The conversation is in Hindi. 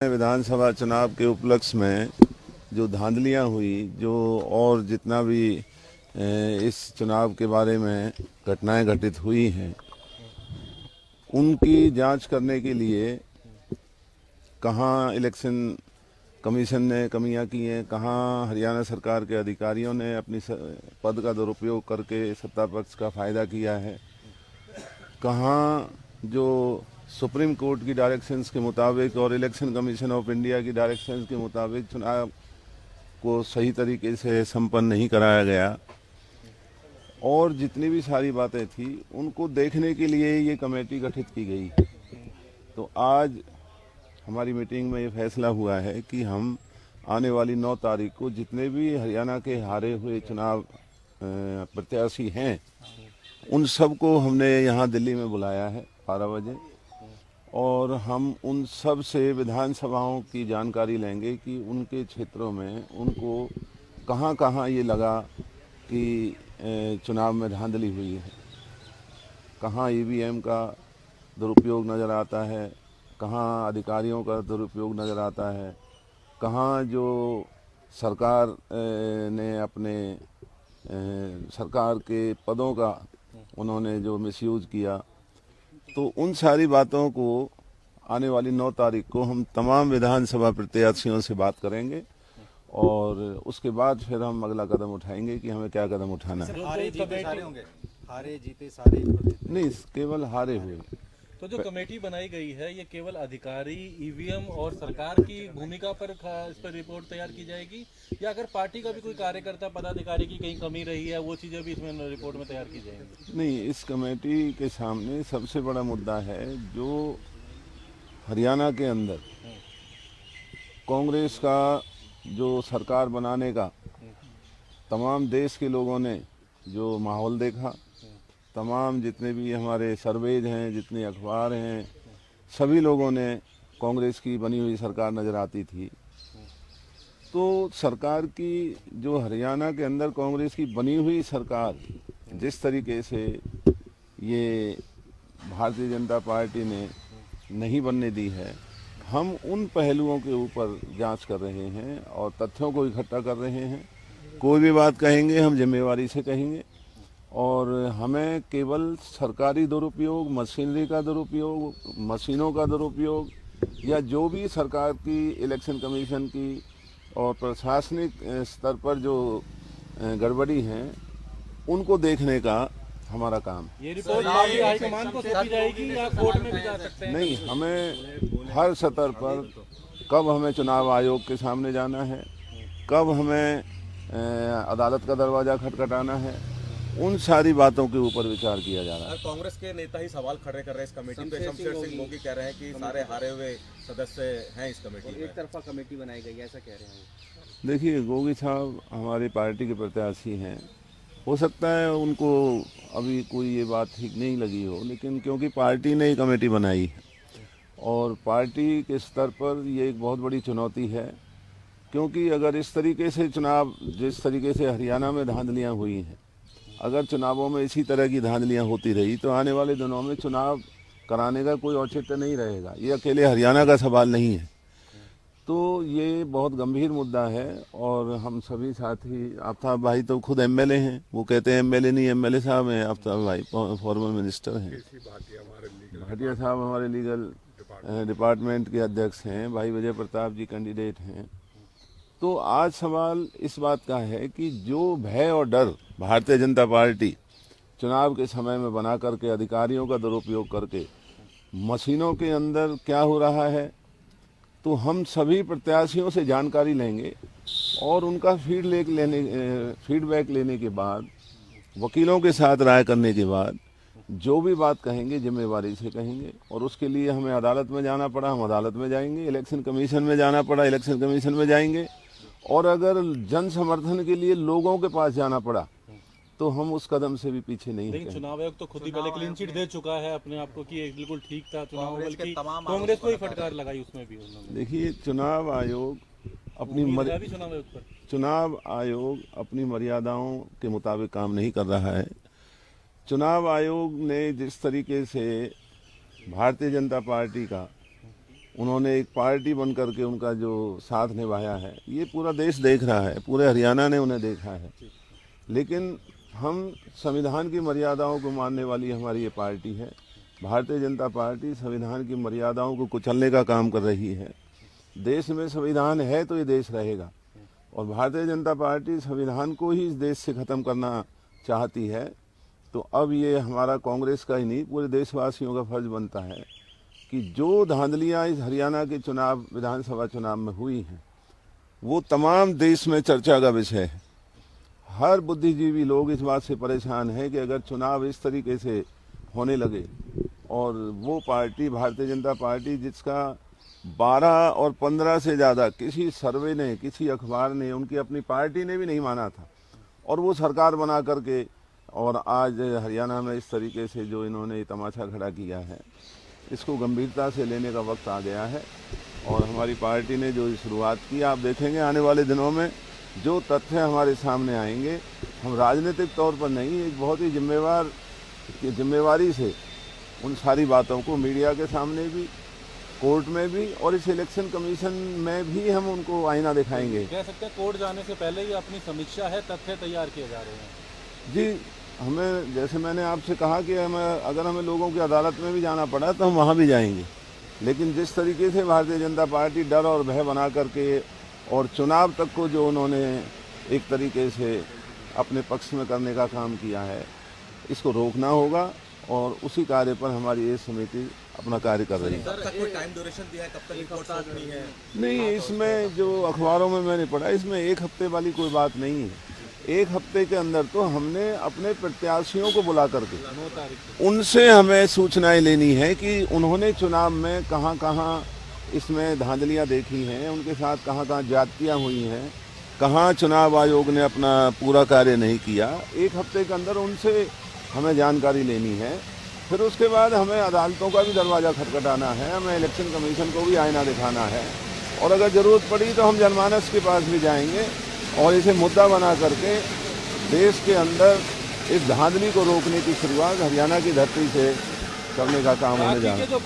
विधानसभा चुनाव के उपलक्ष्य में जो धांधलियां हुई, जो और जितना भी इस चुनाव के बारे में घटनाएं घटित हुई हैं, उनकी जांच करने के लिए कहां इलेक्शन कमीशन ने कमियां की हैं, कहां हरियाणा सरकार के अधिकारियों ने अपनी पद का दुरुपयोग करके सत्ता पक्ष का फ़ायदा किया है, कहां जो सुप्रीम कोर्ट की डायरेक्शंस के मुताबिक और इलेक्शन कमीशन ऑफ इंडिया की डायरेक्शंस के मुताबिक चुनाव को सही तरीके से संपन्न नहीं कराया गया, और जितनी भी सारी बातें थी उनको देखने के लिए ये कमेटी गठित की गई। तो आज हमारी मीटिंग में ये फैसला हुआ है कि हम आने वाली 9 तारीख को जितने भी हरियाणा के हारे हुए चुनाव प्रत्याशी हैं, उन सबको हमने यहाँ दिल्ली में बुलाया है 12 बजे, और हम उन सब से विधानसभाओं की जानकारी लेंगे कि उनके क्षेत्रों में उनको कहाँ कहाँ ये लगा कि चुनाव में धांधली हुई है, कहाँ ईवीएम का दुरुपयोग नज़र आता है, कहाँ अधिकारियों का दुरुपयोग नज़र आता है, कहाँ जो सरकार ने अपने सरकार के पदों का उन्होंने जो मिसयूज़ किया। तो उन सारी बातों को आने वाली 9 तारीख को हम तमाम विधानसभा प्रत्याशियों से बात करेंगे, और उसके बाद फिर हम अगला कदम उठाएंगे कि हमें क्या कदम उठाना है। हारे जीते सारे होंगे, हारे जीते सारे नहीं, केवल हारे हुए। तो जो कमेटी बनाई गई है, ये केवल अधिकारी, ईवीएम और सरकार की भूमिका पर इस पर रिपोर्ट तैयार की जाएगी, या अगर पार्टी का भी कोई कार्यकर्ता पदाधिकारी की कहीं कमी रही है, वो चीज़ें भी इसमें रिपोर्ट में तैयार की जाएंगी? नहीं, इस कमेटी के सामने सबसे बड़ा मुद्दा है जो हरियाणा के अंदर कांग्रेस का जो सरकार बनाने का तमाम देश के लोगों ने जो माहौल देखा, तमाम जितने भी हमारे सर्वेज हैं, जितने अखबार हैं, सभी लोगों ने कांग्रेस की बनी हुई सरकार नज़र आती थी। तो सरकार की जो हरियाणा के अंदर कांग्रेस की बनी हुई सरकार जिस तरीके से ये भारतीय जनता पार्टी ने नहीं बनने दी है, हम उन पहलुओं के ऊपर जांच कर रहे हैं और तथ्यों को इकट्ठा कर रहे हैं। कोई भी बात कहेंगे हम जिम्मेवारी से कहेंगे, और हमें केवल सरकारी दुरुपयोग, मशीनरी का दुरुपयोग, मशीनों का दुरुपयोग, या जो भी सरकार की इलेक्शन कमीशन की और प्रशासनिक स्तर पर जो गड़बड़ी है, उनको देखने का हमारा काम। ये रिपोर्ट पार्टी हाईकमान को सौंपी जाएगी या कोर्ट में भी जा सकते हैं? नहीं, हमें हर सतर पर कब हमें चुनाव आयोग के सामने जाना है, कब हमें अदालत का दरवाज़ा खटखटाना है, उन सारी बातों के ऊपर विचार किया जा रहा है। कांग्रेस के नेता ही सवाल खड़े कर रहे हैं इस कमेटी पे। शमशेर सिंह गोगी कह रहे हैं कि सारे हारे हुए सदस्य हैं इस कमेटी में। एक तरफा कमेटी बनाई गई है, ऐसा कह रहे हैं। देखिए, गोगी साहब हमारी पार्टी के प्रत्याशी हैं, हो सकता है उनको अभी कोई ये बात ठीक नहीं लगी हो, लेकिन क्योंकि पार्टी ने ही कमेटी बनाई है और पार्टी के स्तर पर ये एक बहुत बड़ी चुनौती है, क्योंकि अगर इस तरीके से चुनाव, जिस तरीके से हरियाणा में धांधलियाँ हुई हैं, अगर चुनावों में इसी तरह की धांधलियाँ होती रही तो आने वाले दिनों में चुनाव कराने का कोई औचित्य नहीं रहेगा। ये अकेले हरियाणा का सवाल नहीं है। तो ये बहुत गंभीर मुद्दा है, और हम सभी साथी, आफ्ताब भाई तो खुद एमएलए हैं, वो कहते हैं एमएलए नहीं, एमएलए साहब हैं आफ्ताब भाई, फॉर्मर मिनिस्टर हैं। भाटिया साहब हमारे लीगल डिपार्टमेंट के अध्यक्ष हैं, भाई विजय प्रताप जी कैंडिडेट हैं। तो आज सवाल इस बात का है कि जो भय और डर भारतीय जनता पार्टी चुनाव के समय में बना करके, अधिकारियों का दुरुपयोग करके, मशीनों के अंदर क्या हो रहा है, तो हम सभी प्रत्याशियों से जानकारी लेंगे और उनका फीडबैक लेने के बाद, वकीलों के साथ राय करने के बाद, जो भी बात कहेंगे जिम्मेवारी से कहेंगे, और उसके लिए हमें अदालत में जाना पड़ा हम अदालत में जाएंगे, इलेक्शन कमीशन में जाना पड़ा इलेक्शन कमीशन में जाएंगे, और अगर जन समर्थन के लिए लोगों के पास जाना पड़ा तो हम उस कदम से भी पीछे नहीं लेकिन चुनाव आयोग तो खुद ही पहले क्लीन चिट दे चुका है अपने आप को कि ये बिल्कुल ठीक था चुनाव, बल्कि कांग्रेस को ही फटकार लगाई उसमें भी उन्होंने। देखिए, चुनाव आयोग अपनी मर्यादाओं के मुताबिक काम नहीं कर रहा है। चुनाव आयोग ने जिस तरीके से भारतीय जनता पार्टी का उन्होंने एक पार्टी बन करके उनका जो साथ निभाया है, ये पूरा देश देख रहा है, पूरे हरियाणा ने उन्हें देखा है। लेकिन हम संविधान की मर्यादाओं को मानने वाली हमारी ये पार्टी है। भारतीय जनता पार्टी संविधान की मर्यादाओं को कुचलने का काम कर रही है। देश में संविधान है तो ये देश रहेगा, और भारतीय जनता पार्टी संविधान को ही इस देश से ख़त्म करना चाहती है। तो अब ये हमारा कांग्रेस का ही नहीं, पूरे देशवासियों का फर्ज बनता है कि जो धांधलियाँ इस हरियाणा के चुनाव, विधानसभा चुनाव में हुई हैं, वो तमाम देश में चर्चा का विषय है। हर बुद्धिजीवी लोग इस बात से परेशान हैं कि अगर चुनाव इस तरीके से होने लगे और वो पार्टी, भारतीय जनता पार्टी, जिसका 12 और 15 से ज़्यादा किसी सर्वे ने, किसी अखबार ने, उनकी अपनी पार्टी ने भी नहीं माना था, और वो सरकार बना करके और आज हरियाणा में इस तरीके से जो इन्होंने तमाशा खड़ा किया है, इसको गंभीरता से लेने का वक्त आ गया है। और हमारी पार्टी ने जो शुरुआत की, आप देखेंगे आने वाले दिनों में जो तथ्य हमारे सामने आएंगे, हम राजनीतिक तौर पर नहीं, एक बहुत ही जिम्मेवारी से उन सारी बातों को मीडिया के सामने भी, कोर्ट में भी और इस इलेक्शन कमीशन में भी हम उनको आईना दिखाएंगे। कह सकते हैं कोर्ट जाने से पहले ही अपनी समीक्षा है, तथ्य तैयार किए जा रहे हैं। जी, हमें, जैसे मैंने आपसे कहा कि अगर हमें लोगों की अदालत में भी जाना पड़ा तो हम वहाँ भी जाएंगे, लेकिन जिस तरीके से भारतीय जनता पार्टी डर और भय बना करके और चुनाव तक को जो उन्होंने एक तरीके से अपने पक्ष में करने का काम किया है, इसको रोकना होगा, और उसी कार्य पर हमारी ये समिति अपना कार्य कर रही है। कब तक कोई टाइम ड्यूरेशन दिया है, कब तक रिपोर्ट सौंपनी है? नहीं, इसमें जो अखबारों में मैंने पढ़ा, इसमें एक हफ्ते वाली कोई बात नहीं है। एक हफ्ते के अंदर तो हमने अपने प्रत्याशियों को बुला करके उनसे हमें सूचनाएं लेनी है कि उन्होंने चुनाव में कहां कहां इसमें धांधलियां देखी हैं, उनके साथ कहां कहां ज्यादतियां हुई हैं, कहां चुनाव आयोग ने अपना पूरा कार्य नहीं किया। एक हफ्ते के अंदर उनसे हमें जानकारी लेनी है। फिर उसके बाद हमें अदालतों का भी दरवाज़ा खटखटाना है, हमें इलेक्शन कमीशन को भी आईना दिखाना है, और अगर ज़रूरत पड़ी तो हम जनमानस के पास भी जाएंगे और इसे मुद्दा बना करके देश के अंदर इस धांधली को रोकने की शुरुआत हरियाणा की धरती से करने का काम होने जा रहा है।